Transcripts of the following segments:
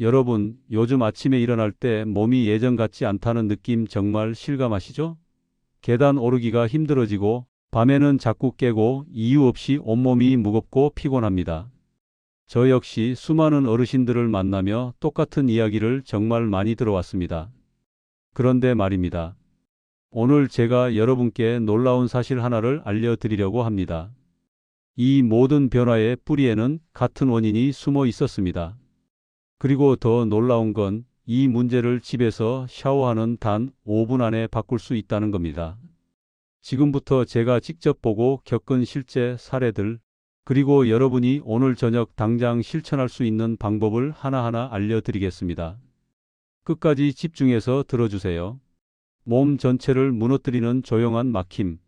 여러분, 요즘 아침에 일어날 때 몸이 예전 같지 않다는 느낌 정말 실감하시죠? 계단 오르기가 힘들어지고 밤에는 자꾸 깨고 이유 없이 온몸이 무겁고 피곤합니다. 저 역시 수많은 어르신들을 만나며 똑같은 이야기를 정말 많이 들어왔습니다. 그런데 말입니다. 오늘 제가 여러분께 놀라운 사실 하나를 알려드리려고 합니다. 이 모든 변화의 뿌리에는 같은 원인이 숨어 있었습니다. 그리고 더 놀라운 건 이 문제를 집에서 샤워하는 단 5분 안에 바꿀 수 있다는 겁니다. 지금부터 제가 직접 보고 겪은 실제 사례들, 그리고 여러분이 오늘 저녁 당장 실천할 수 있는 방법을 하나하나 알려드리겠습니다. 끝까지 집중해서 들어주세요. 몸 전체를 무너뜨리는 조용한 막힘.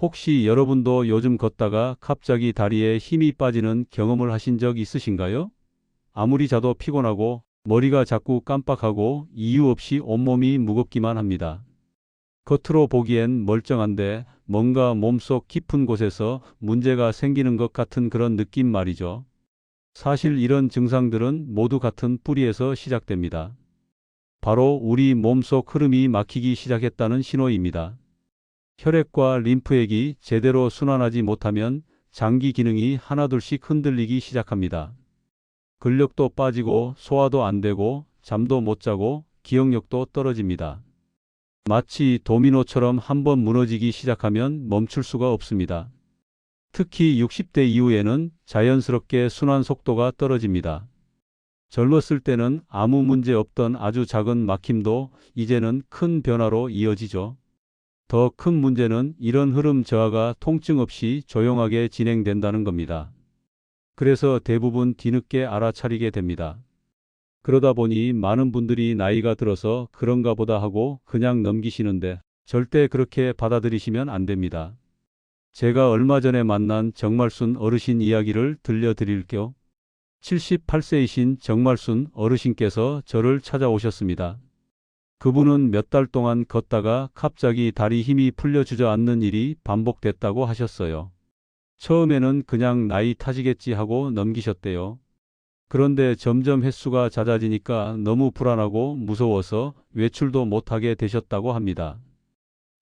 혹시 여러분도 요즘 걷다가 갑자기 다리에 힘이 빠지는 경험을 하신 적 있으신가요? 아무리 자도 피곤하고 머리가 자꾸 깜빡하고 이유 없이 온몸이 무겁기만 합니다. 겉으로 보기엔 멀쩡한데 뭔가 몸속 깊은 곳에서 문제가 생기는 것 같은 그런 느낌 말이죠. 사실 이런 증상들은 모두 같은 뿌리에서 시작됩니다. 바로 우리 몸속 흐름이 막히기 시작했다는 신호입니다. 혈액과 림프액이 제대로 순환하지 못하면 장기 기능이 하나둘씩 흔들리기 시작합니다. 근력도 빠지고 소화도 안 되고 잠도 못 자고 기억력도 떨어집니다. 마치 도미노처럼 한번 무너지기 시작하면 멈출 수가 없습니다. 특히 60대 이후에는 자연스럽게 순환 속도가 떨어집니다. 젊었을 때는 아무 문제 없던 아주 작은 막힘도 이제는 큰 변화로 이어지죠. 더 큰 문제는 이런 흐름 저하가 통증 없이 조용하게 진행된다는 겁니다. 그래서 대부분 뒤늦게 알아차리게 됩니다. 그러다 보니 많은 분들이 나이가 들어서 그런가 보다 하고 그냥 넘기시는데 절대 그렇게 받아들이시면 안 됩니다. 제가 얼마 전에 만난 정말순 어르신 이야기를 들려드릴게요. 78세이신 정말순 어르신께서 저를 찾아오셨습니다. 그분은 몇 달 동안 걷다가 갑자기 다리 힘이 풀려 주저앉는 일이 반복됐다고 하셨어요. 처음에는 그냥 나이 탓이겠지 하고 넘기셨대요. 그런데 점점 횟수가 잦아지니까 너무 불안하고 무서워서 외출도 못하게 되셨다고 합니다.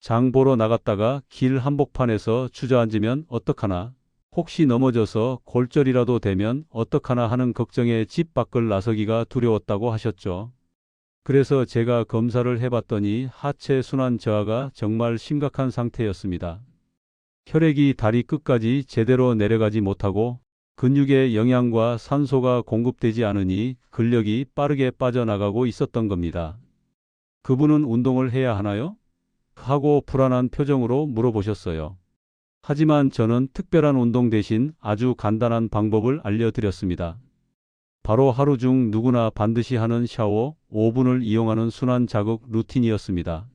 장 보러 나갔다가 길 한복판에서 주저앉으면 어떡하나, 혹시 넘어져서 골절이라도 되면 어떡하나 하는 걱정에 집 밖을 나서기가 두려웠다고 하셨죠. 그래서 제가 검사를 해봤더니 하체 순환 저하가 정말 심각한 상태였습니다. 혈액이 다리 끝까지 제대로 내려가지 못하고 근육에 영양과 산소가 공급되지 않으니 근력이 빠르게 빠져나가고 있었던 겁니다. 그분은 운동을 해야 하나요? 하고 불안한 표정으로 물어보셨어요. 하지만 저는 특별한 운동 대신 아주 간단한 방법을 알려드렸습니다. 바로 하루 중 누구나 반드시 하는 샤워 5분을 이용하는 순환 자극 루틴이었습니다.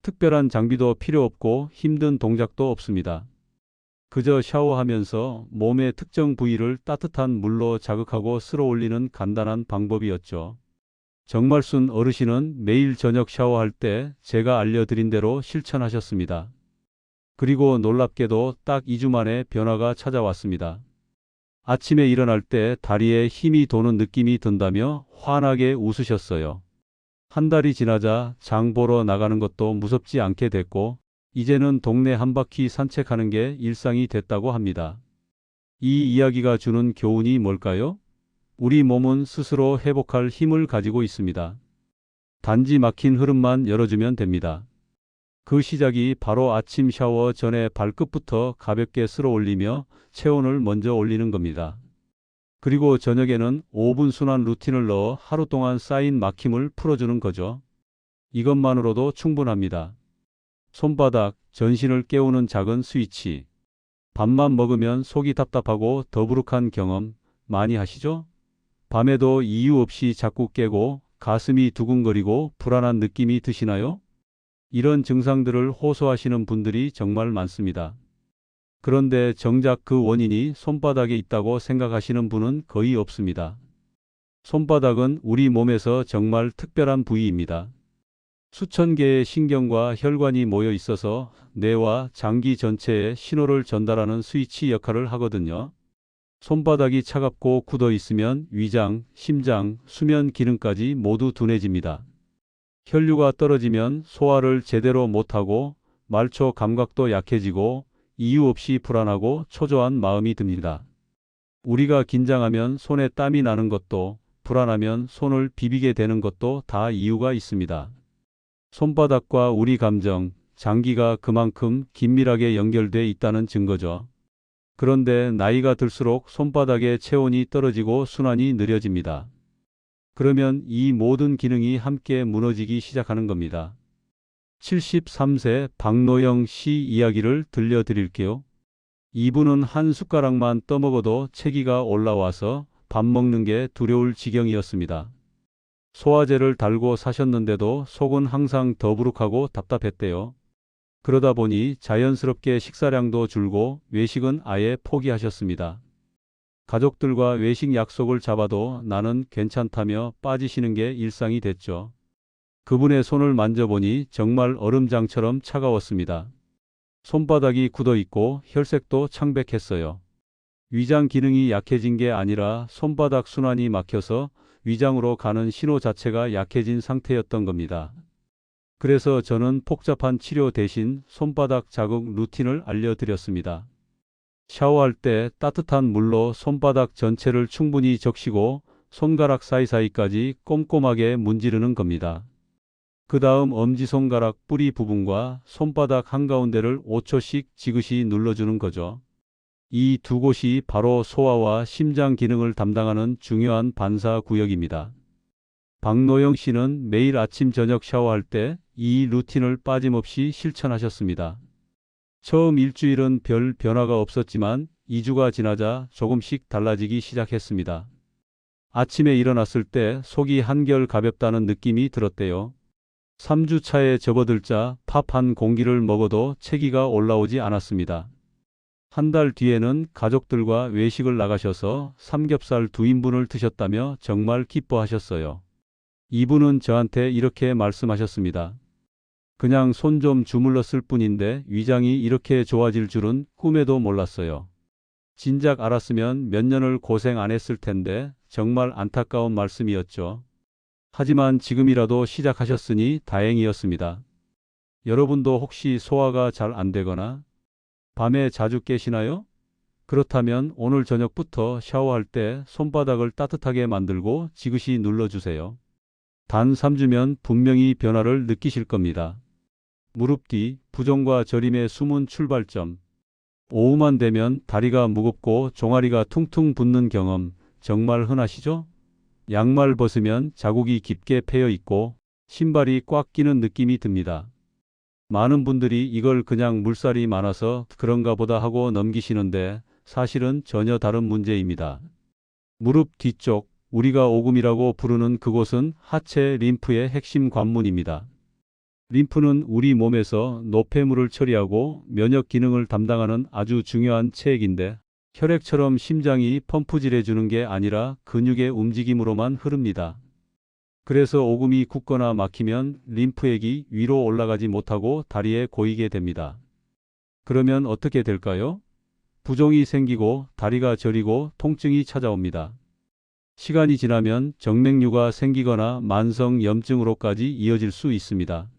특별한 장비도 필요 없고 힘든 동작도 없습니다. 그저 샤워하면서 몸의 특정 부위를 따뜻한 물로 자극하고 쓸어 올리는 간단한 방법이었죠. 정말순 어르신은 매일 저녁 샤워할 때 제가 알려드린 대로 실천하셨습니다. 그리고 놀랍게도 딱 2주 만에 변화가 찾아왔습니다. 아침에 일어날 때 다리에 힘이 도는 느낌이 든다며 환하게 웃으셨어요. 한 달이 지나자 장 보러 나가는 것도 무섭지 않게 됐고 이제는 동네 한 바퀴 산책하는 게 일상이 됐다고 합니다. 이 이야기가 주는 교훈이 뭘까요? 우리 몸은 스스로 회복할 힘을 가지고 있습니다. 단지 막힌 흐름만 열어주면 됩니다. 그 시작이 바로 아침 샤워 전에 발끝부터 가볍게 쓸어 올리며 체온을 먼저 올리는 겁니다. 그리고 저녁에는 5분 순환 루틴을 넣어 하루 동안 쌓인 막힘을 풀어주는 거죠. 이것만으로도 충분합니다. 손바닥, 전신을 깨우는 작은 스위치. 밥만 먹으면 속이 답답하고 더부룩한 경험 많이 하시죠? 밤에도 이유 없이 자꾸 깨고 가슴이 두근거리고 불안한 느낌이 드시나요? 이런 증상들을 호소하시는 분들이 정말 많습니다. 그런데 정작 그 원인이 손바닥에 있다고 생각하시는 분은 거의 없습니다. 손바닥은 우리 몸에서 정말 특별한 부위입니다. 수천 개의 신경과 혈관이 모여 있어서 뇌와 장기 전체에 신호를 전달하는 스위치 역할을 하거든요. 손바닥이 차갑고 굳어 있으면 위장, 심장, 수면 기능까지 모두 둔해집니다. 혈류가 떨어지면 소화를 제대로 못하고 말초 감각도 약해지고 이유 없이 불안하고 초조한 마음이 듭니다. 우리가 긴장하면 손에 땀이 나는 것도, 불안하면 손을 비비게 되는 것도 다 이유가 있습니다. 손바닥과 우리 감정, 장기가 그만큼 긴밀하게 연결돼 있다는 증거죠. 그런데 나이가 들수록 손바닥의 체온이 떨어지고 순환이 느려집니다. 그러면 이 모든 기능이 함께 무너지기 시작하는 겁니다. 73세 박노영 씨 이야기를 들려드릴게요. 이분은 한 숟가락만 떠먹어도 체기가 올라와서 밥 먹는 게 두려울 지경이었습니다. 소화제를 달고 사셨는데도 속은 항상 더부룩하고 답답했대요. 그러다 보니 자연스럽게 식사량도 줄고 외식은 아예 포기하셨습니다. 가족들과 외식 약속을 잡아도 나는 괜찮다며 빠지시는 게 일상이 됐죠. 그분의 손을 만져보니 정말 얼음장처럼 차가웠습니다. 손바닥이 굳어 있고 혈색도 창백했어요. 위장 기능이 약해진 게 아니라 손바닥 순환이 막혀서 위장으로 가는 신호 자체가 약해진 상태였던 겁니다. 그래서 저는 복잡한 치료 대신 손바닥 자극 루틴을 알려드렸습니다. 샤워할 때 따뜻한 물로 손바닥 전체를 충분히 적시고 손가락 사이사이까지 꼼꼼하게 문지르는 겁니다. 그 다음 엄지손가락 뿌리 부분과 손바닥 한가운데를 5초씩 지그시 눌러주는 거죠. 이 두 곳이 바로 소화와 심장 기능을 담당하는 중요한 반사 구역입니다. 박노영 씨는 매일 아침 저녁 샤워할 때 이 루틴을 빠짐없이 실천하셨습니다. 처음 일주일은 별 변화가 없었지만 2주가 지나자 조금씩 달라지기 시작했습니다. 아침에 일어났을 때 속이 한결 가볍다는 느낌이 들었대요. 3주 차에 접어들자 밥 한 공기를 먹어도 체기가 올라오지 않았습니다. 한 달 뒤에는 가족들과 외식을 나가셔서 삼겹살 2인분을 드셨다며 정말 기뻐하셨어요. 이분은 저한테 이렇게 말씀하셨습니다. 그냥 손 좀 주물렀을 뿐인데 위장이 이렇게 좋아질 줄은 꿈에도 몰랐어요. 진작 알았으면 몇 년을 고생 안 했을 텐데 정말 안타까운 말씀이었죠. 하지만 지금이라도 시작하셨으니 다행이었습니다. 여러분도 혹시 소화가 잘 안 되거나 밤에 자주 깨시나요? 그렇다면 오늘 저녁부터 샤워할 때 손바닥을 따뜻하게 만들고 지그시 눌러주세요. 단 3주면 분명히 변화를 느끼실 겁니다. 무릎 뒤 부종과 저림의 숨은 출발점. 오후만 되면 다리가 무겁고 종아리가 퉁퉁 붓는 경험 정말 흔하시죠? 양말 벗으면 자국이 깊게 패여 있고 신발이 꽉 끼는 느낌이 듭니다. 많은 분들이 이걸 그냥 물살이 많아서 그런가 보다 하고 넘기시는데 사실은 전혀 다른 문제입니다. 무릎 뒤쪽, 우리가 오금이라고 부르는 그곳은 하체 림프의 핵심 관문입니다. 림프는 우리 몸에서 노폐물을 처리하고 면역 기능을 담당하는 아주 중요한 체액인데 혈액처럼 심장이 펌프질해 주는 게 아니라 근육의 움직임으로만 흐릅니다. 그래서 오금이 굳거나 막히면 림프액이 위로 올라가지 못하고 다리에 고이게 됩니다. 그러면 어떻게 될까요? 부종이 생기고 다리가 저리고 통증이 찾아옵니다. 시간이 지나면 정맥류가 생기거나 만성 염증으로까지 이어질 수 있습니다.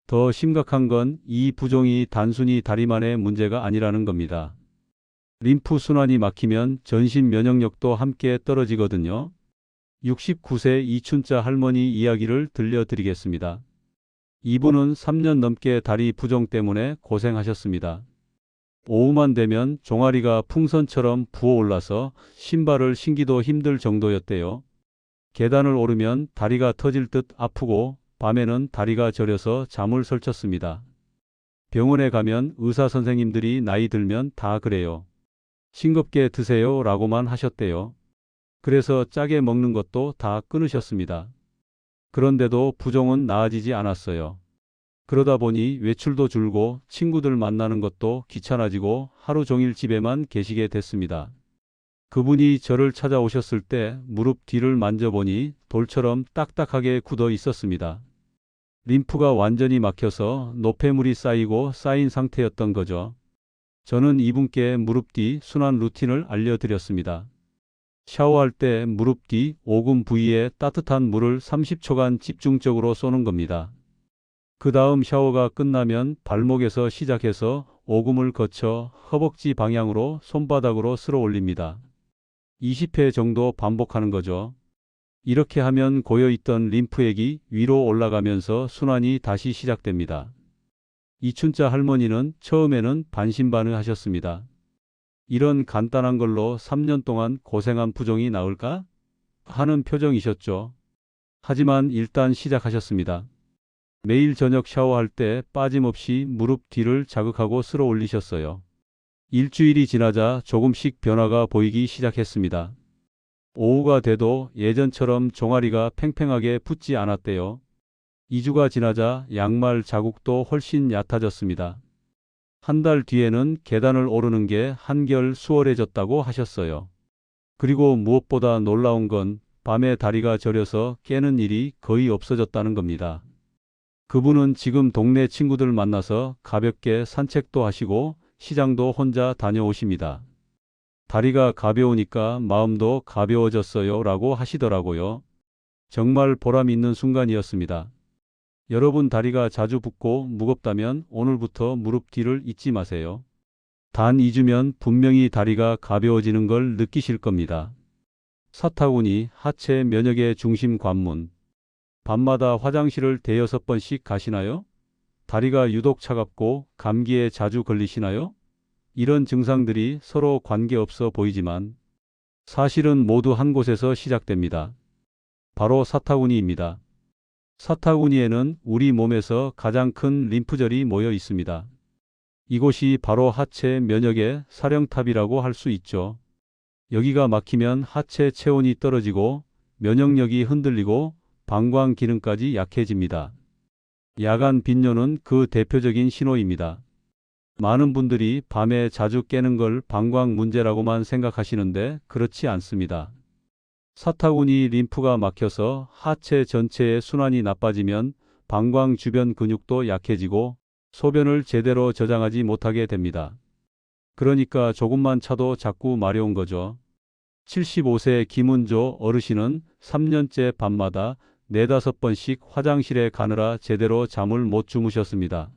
더 심각한 건 이 부종이 단순히 다리만의 문제가 아니라는 겁니다. 림프 순환이 막히면 전신 면역력도 함께 떨어지거든요. 69세 이춘자 할머니 이야기를 들려드리겠습니다. 이분은 3년 넘게 다리 부종 때문에 고생하셨습니다. 오후만 되면 종아리가 풍선처럼 부어올라서 신발을 신기도 힘들 정도였대요. 계단을 오르면 다리가 터질 듯 아프고 밤에는 다리가 저려서 잠을 설쳤습니다. 병원에 가면 의사 선생님들이 나이 들면 다 그래요. 싱겁게 드세요 라고만 하셨대요. 그래서 짜게 먹는 것도 다 끊으셨습니다. 그런데도 부종은 나아지지 않았어요. 그러다 보니 외출도 줄고 친구들 만나는 것도 귀찮아지고 하루 종일 집에만 계시게 됐습니다. 그분이 저를 찾아오셨을 때 무릎 뒤를 만져보니 돌처럼 딱딱하게 굳어 있었습니다. 림프가 완전히 막혀서 노폐물이 쌓이고 쌓인 상태였던 거죠. 저는 이분께 무릎 뒤 순환 루틴을 알려드렸습니다. 샤워할 때 무릎 뒤 오금 부위에 따뜻한 물을 30초간 집중적으로 쏘는 겁니다. 그 다음 샤워가 끝나면 발목에서 시작해서 오금을 거쳐 허벅지 방향으로 손바닥으로 쓸어 올립니다. 20회 정도 반복하는 거죠. 이렇게 하면 고여있던 림프액이 위로 올라가면서 순환이 다시 시작됩니다. 이춘자 할머니는 처음에는 반신반의하셨습니다. 이런 간단한 걸로 3년 동안 고생한 부종이 나을까? 하는 표정이셨죠. 하지만 일단 시작하셨습니다. 매일 저녁 샤워할 때 빠짐없이 무릎 뒤를 자극하고 쓸어 올리셨어요. 일주일이 지나자 조금씩 변화가 보이기 시작했습니다. 오후가 돼도 예전처럼 종아리가 팽팽하게 붓지 않았대요. 2주가 지나자 양말 자국도 훨씬 얕아졌습니다. 한 달 뒤에는 계단을 오르는 게 한결 수월해졌다고 하셨어요. 그리고 무엇보다 놀라운 건 밤에 다리가 저려서 깨는 일이 거의 없어졌다는 겁니다. 그분은 지금 동네 친구들 만나서 가볍게 산책도 하시고 시장도 혼자 다녀오십니다. 다리가 가벼우니까 마음도 가벼워졌어요 라고 하시더라고요. 정말 보람 있는 순간이었습니다. 여러분 다리가 자주 붓고 무겁다면 오늘부터 무릎 뒤를 잊지 마세요. 단 2주면 분명히 다리가 가벼워지는 걸 느끼실 겁니다. 사타구니, 하체 면역의 중심 관문. 밤마다 화장실을 대여섯 번씩 가시나요? 다리가 유독 차갑고 감기에 자주 걸리시나요? 이런 증상들이 서로 관계없어 보이지만 사실은 모두 한 곳에서 시작됩니다. 바로 사타구니입니다. 사타구니에는 우리 몸에서 가장 큰 림프절이 모여 있습니다. 이곳이 바로 하체 면역의 사령탑이라고 할 수 있죠. 여기가 막히면 하체 체온이 떨어지고 면역력이 흔들리고 방광 기능까지 약해집니다. 야간 빈뇨는 그 대표적인 신호입니다. 많은 분들이 밤에 자주 깨는 걸 방광 문제라고만 생각하시는데 그렇지 않습니다. 사타구니 림프가 막혀서 하체 전체의 순환이 나빠지면 방광 주변 근육도 약해지고 소변을 제대로 저장하지 못하게 됩니다. 그러니까 조금만 차도 자꾸 마려운 거죠. 75세 김은조 어르신은 3년째 밤마다 4~5번씩 화장실에 가느라 제대로 잠을 못 주무셨습니다.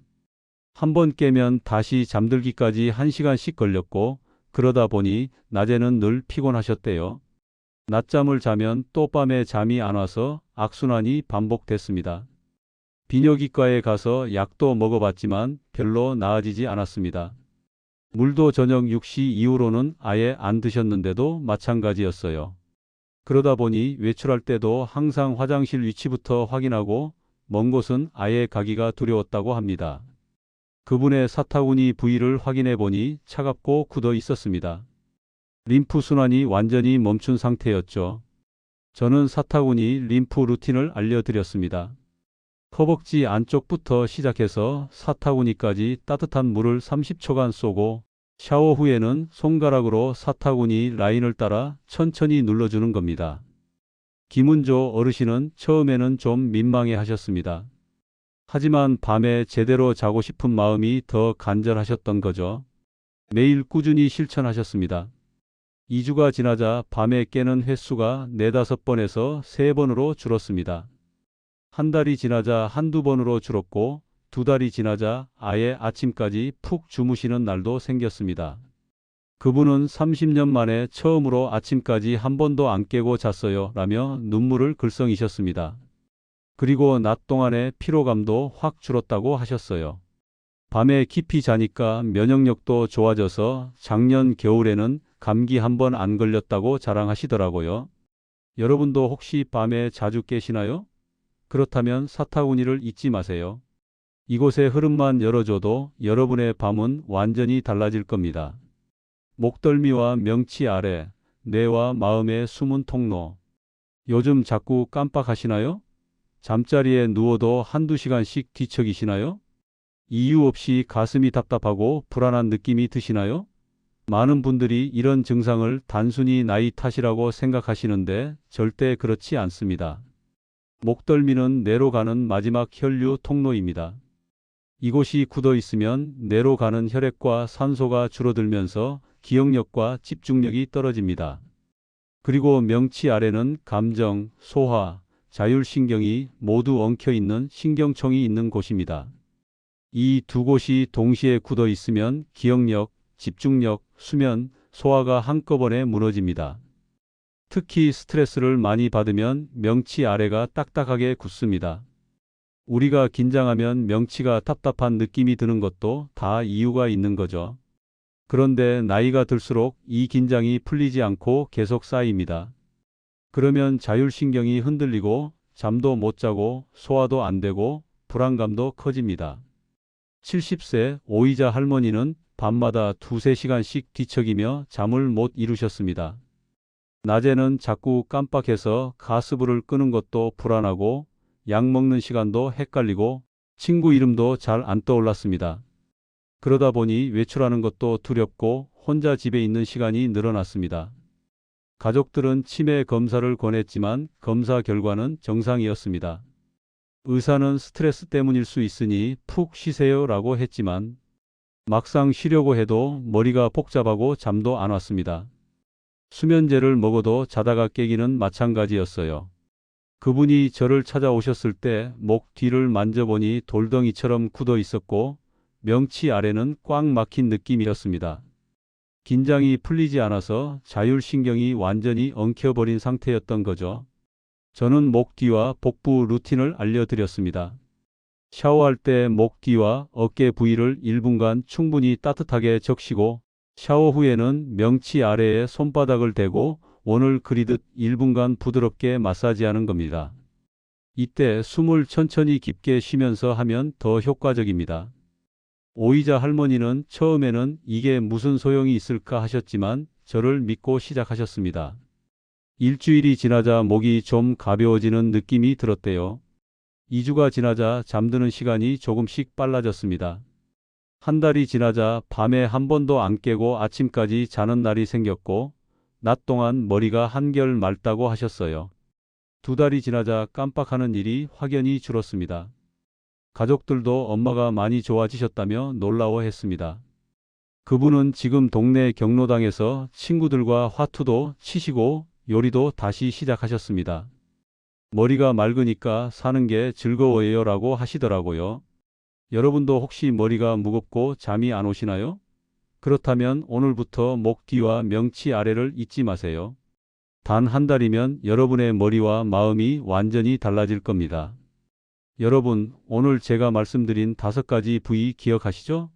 한 번 깨면 다시 잠들기까지 1시간씩 걸렸고 그러다 보니 낮에는 늘 피곤하셨대요. 낮잠을 자면 또 밤에 잠이 안 와서 악순환이 반복됐습니다. 비뇨기과에 가서 약도 먹어봤지만 별로 나아지지 않았습니다. 물도 저녁 6시 이후로는 아예 안 드셨는데도 마찬가지였어요. 그러다 보니 외출할 때도 항상 화장실 위치부터 확인하고 먼 곳은 아예 가기가 두려웠다고 합니다. 그분의 사타구니 부위를 확인해 보니 차갑고 굳어 있었습니다. 림프 순환이 완전히 멈춘 상태였죠. 저는 사타구니 림프 루틴을 알려드렸습니다. 허벅지 안쪽부터 시작해서 사타구니까지 따뜻한 물을 30초간 쏘고 샤워 후에는 손가락으로 사타구니 라인을 따라 천천히 눌러주는 겁니다. 김은조 어르신은 처음에는 좀 민망해 하셨습니다. 하지만 밤에 제대로 자고 싶은 마음이 더 간절하셨던 거죠. 매일 꾸준히 실천하셨습니다. 2주가 지나자 밤에 깨는 횟수가 4~5번에서 3번으로 줄었습니다. 한 달이 지나자 1~2번으로 줄었고 2달이 지나자 아예 아침까지 푹 주무시는 날도 생겼습니다. 그분은 30년 만에 처음으로 아침까지 한 번도 안 깨고 잤어요 라며 눈물을 글썽이셨습니다. 그리고 낮 동안의 피로감도 확 줄었다고 하셨어요. 밤에 깊이 자니까 면역력도 좋아져서 작년 겨울에는 감기 한 번 안 걸렸다고 자랑하시더라고요. 여러분도 혹시 밤에 자주 깨시나요? 그렇다면 사타구니를 잊지 마세요. 이곳의 흐름만 열어줘도 여러분의 밤은 완전히 달라질 겁니다. 목덜미와 명치 아래, 뇌와 마음의 숨은 통로. 요즘 자꾸 깜빡하시나요? 잠자리에 누워도 1~2시간씩 뒤척이시나요? 이유 없이 가슴이 답답하고 불안한 느낌이 드시나요? 많은 분들이 이런 증상을 단순히 나이 탓이라고 생각하시는데 절대 그렇지 않습니다. 목덜미는 뇌로 가는 마지막 혈류 통로입니다. 이곳이 굳어 있으면 뇌로 가는 혈액과 산소가 줄어들면서 기억력과 집중력이 떨어집니다. 그리고 명치 아래는 감정, 소화, 자율신경이 모두 엉켜 있는 신경총이 있는 곳입니다. 이 두 곳이 동시에 굳어 있으면 기억력, 집중력, 수면, 소화가 한꺼번에 무너집니다. 특히 스트레스를 많이 받으면 명치 아래가 딱딱하게 굳습니다. 우리가 긴장하면 명치가 답답한 느낌이 드는 것도 다 이유가 있는 거죠. 그런데 나이가 들수록 이 긴장이 풀리지 않고 계속 쌓입니다. 그러면 자율신경이 흔들리고 잠도 못 자고 소화도 안 되고 불안감도 커집니다. 70세 오이자 할머니는 밤마다 2~3시간씩 뒤척이며 잠을 못 이루셨습니다. 낮에는 자꾸 깜빡해서 가스불을 끄는 것도 불안하고 약 먹는 시간도 헷갈리고 친구 이름도 잘 안 떠올랐습니다. 그러다 보니 외출하는 것도 두렵고 혼자 집에 있는 시간이 늘어났습니다. 가족들은 치매 검사를 권했지만 검사 결과는 정상이었습니다. 의사는 스트레스 때문일 수 있으니 푹 쉬세요 라고 했지만 막상 쉬려고 해도 머리가 복잡하고 잠도 안 왔습니다. 수면제를 먹어도 자다가 깨기는 마찬가지였어요. 그분이 저를 찾아오셨을 때 목 뒤를 만져보니 돌덩이처럼 굳어 있었고 명치 아래는 꽉 막힌 느낌이었습니다. 긴장이 풀리지 않아서 자율신경이 완전히 엉켜버린 상태였던 거죠. 저는 목 뒤와 복부 루틴을 알려드렸습니다. 샤워할 때 목 뒤와 어깨 부위를 1분간 충분히 따뜻하게 적시고 샤워 후에는 명치 아래에 손바닥을 대고 원을 그리듯 1분간 부드럽게 마사지하는 겁니다. 이때 숨을 천천히 깊게 쉬면서 하면 더 효과적입니다. 오이자 할머니는 처음에는 이게 무슨 소용이 있을까 하셨지만 저를 믿고 시작하셨습니다. 일주일이 지나자 목이 좀 가벼워지는 느낌이 들었대요. 2주가 지나자 잠드는 시간이 조금씩 빨라졌습니다. 한 달이 지나자 밤에 한 번도 안 깨고 아침까지 자는 날이 생겼고 낮 동안 머리가 한결 맑다고 하셨어요. 2달이 지나자 깜빡하는 일이 확연히 줄었습니다. 가족들도 엄마가 많이 좋아지셨다며 놀라워했습니다. 그분은 지금 동네 경로당에서 친구들과 화투도 치시고 요리도 다시 시작하셨습니다. 머리가 맑으니까 사는 게 즐거워요 라고 하시더라고요. 여러분도 혹시 머리가 무겁고 잠이 안 오시나요? 그렇다면 오늘부터 목 뒤와 명치 아래를 잊지 마세요. 단 한 달이면 여러분의 머리와 마음이 완전히 달라질 겁니다. 여러분, 오늘 제가 말씀드린 5가지 부위 기억하시죠?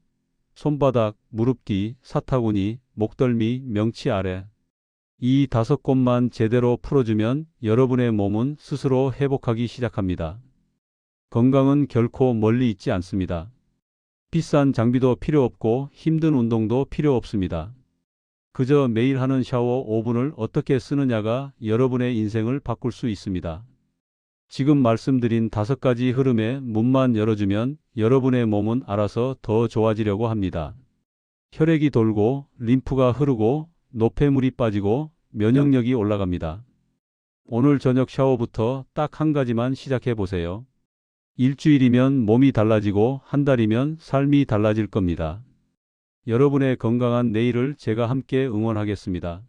손바닥, 무릎 뒤, 사타구니, 목덜미, 명치 아래. 이 5곳만 제대로 풀어주면 여러분의 몸은 스스로 회복하기 시작합니다. 건강은 결코 멀리 있지 않습니다. 비싼 장비도 필요 없고 힘든 운동도 필요 없습니다. 그저 매일 하는 샤워 5분을 어떻게 쓰느냐가 여러분의 인생을 바꿀 수 있습니다. 지금 말씀드린 5가지 흐름의 문만 열어주면 여러분의 몸은 알아서 더 좋아지려고 합니다. 혈액이 돌고 림프가 흐르고 노폐물이 빠지고 면역력이 올라갑니다. 오늘 저녁 샤워부터 딱 한 가지만 시작해 보세요. 일주일이면 몸이 달라지고 한 달이면 삶이 달라질 겁니다. 여러분의 건강한 내일을 제가 함께 응원하겠습니다.